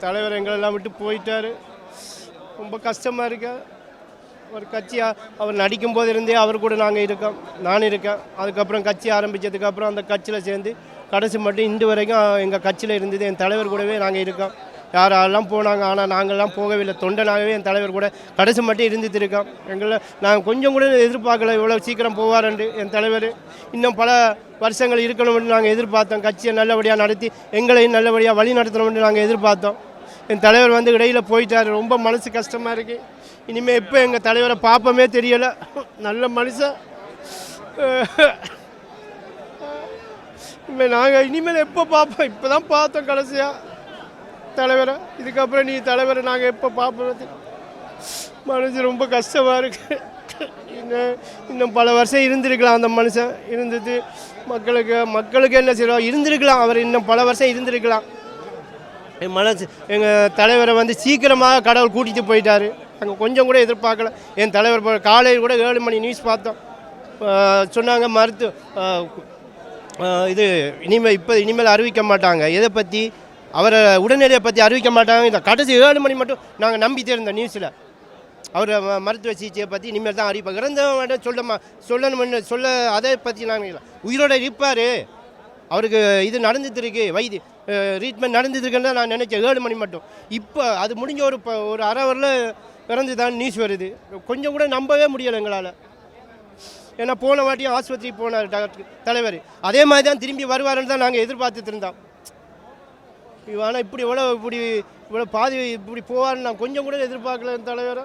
தலைவர் எங்களெல்லாம் விட்டு போயிட்டார். ரொம்ப கஷ்டமாக இருக்க. ஒரு கட்சியாக அவர் நடிக்கும் போது இருந்தே அவர் கூட நாங்கள் இருக்கோம், நான் இருக்கேன். அதுக்கப்புறம் கட்சி ஆரம்பித்ததுக்கப்புறம் அந்த கட்சியில் சேர்ந்து கடைசி மட்டும் இன்று வரைக்கும் எங்கள் கட்சியில் இருந்தது. என் தலைவர் கூடவே நாங்கள் இருக்கோம். யாரெல்லாம் போனாங்க, ஆனால் நாங்கள்லாம் போகவில்லை. தொண்டனாகவே என் தலைவர் கூட கடைசி மட்டும் இருந்துட்டு இருக்கோம். எங்களை நாங்கள் கொஞ்சம் கூட எதிர்பார்க்கல இவ்வளோ சீக்கிரம் போவார்ண்டு. என் தலைவர் இன்னும் பல வருஷங்கள் இருக்கணும்னு நாங்கள் எதிர்பார்த்தோம். கட்சியை நல்லபடியாக நடத்தி எங்களையும் நல்லபடியாக வழி நடத்தணும்னு நாங்கள் எதிர்பார்த்தோம். என் தலைவர் வந்து இடையில் போயிட்டார். ரொம்ப மனசு கஷ்டமாக இருக்குது. இனிமேல் எப்போ எங்கள் தலைவரை பார்ப்போமே தெரியலை. நல்ல மனுஷன். நாங்கள் இனிமேல் எப்போ பார்ப்போம்? இப்போ தான் பார்த்தோம் கடைசியாக தலைவரை. இதுக்கப்புறம் நீ தலைவரை நாங்கள் எப்போ பார்ப்போம்? மனசு ரொம்ப கஷ்டமாக இருக்குது. இன்னும் பல வருஷம் இருந்திருக்கலாம் அந்த மனுஷன். இருந்துட்டு மக்களுக்கு என்ன செய்வோம் இருந்திருக்கலாம். அவர் இன்னும் பல வருஷம் இருந்திருக்கலாம். என் மனசு எங்கள் தலைவரை வந்து சீக்கிரமாக கடவுள் கூட்டிகிட்டு போயிட்டார். நாங்கள் கொஞ்சம் கூட எதிர்பார்க்கல. என் தலைவர் காலையில் கூட 7 மணி நியூஸ் பார்த்தோம். சொன்னாங்க இது இனிமேல் அறிவிக்க மாட்டாங்க. எதை பற்றி? அவரை உடல்நிலையை பற்றி அறிவிக்க மாட்டாங்க. இந்த கடைசி 7 மணி மட்டும் நாங்கள் நம்பித்தே இருந்தோம் நியூஸில். அவர் மருத்துவ சிகிச்சையை பற்றி இனிமேல் தான் அறிவிப்பாங்க. இறந்தவங்க சொல்லணும்னு அதை பற்றி நாங்கள் உயிரோடு இருப்பார். அவருக்கு இது நடந்துட்டு இருக்கு, ட்ரீட்மெண்ட் நடந்துட்டு இருக்குன்னு தான் நான் நினைச்சேன் 7 மணி மட்டும். இப்போ அது முடிஞ்ச ஒரு அரை ஹவரில் இறந்து தான் நியூஸ் வருது. கொஞ்சம் கூட நம்பவே முடியலை எங்களால். ஏன்னா போன வாட்டியும் ஆஸ்பத்திரிக்கு போனார் தலைவர். அதே மாதிரி தான் திரும்பி வருவாருன்னு தான் நாங்கள் எதிர்பார்த்துட்டு இருந்தோம். ஆனால் இவ்வளோ பாதி இப்படி போவார்னு நான் கொஞ்சம் கூட எதிர்பார்க்கல தலைவரை.